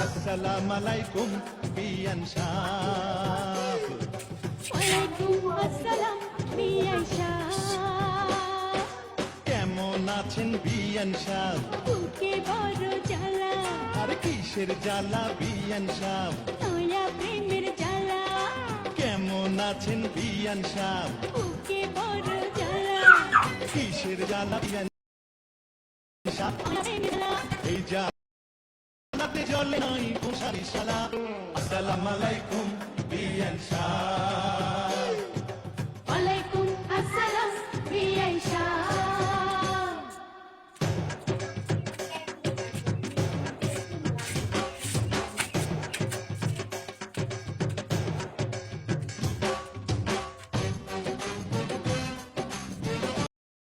আসসালামু আলাইকুম বিয়ান সাহ। ওয়ালাইকুম আসসালাম বিয়ান সাহ। কেমন আছেন বিয়ান সাহ? বুকে বড় জ্বালা, আর কিসের জ্বালা বিয়ান সাহ? নয়া প্রেমের জ্বালা। কেমন আছেন বিয়ান সাহ? বুকে বড় জ্বালা, কিসের জ্বালা বিয়ান সাহ? নয়া প্রেমের জ্বালা। এই জ্বালাতে জ্বলে নাই পোশারি শালা। আসসালামু আলাইকুম বিয়ান সাহ।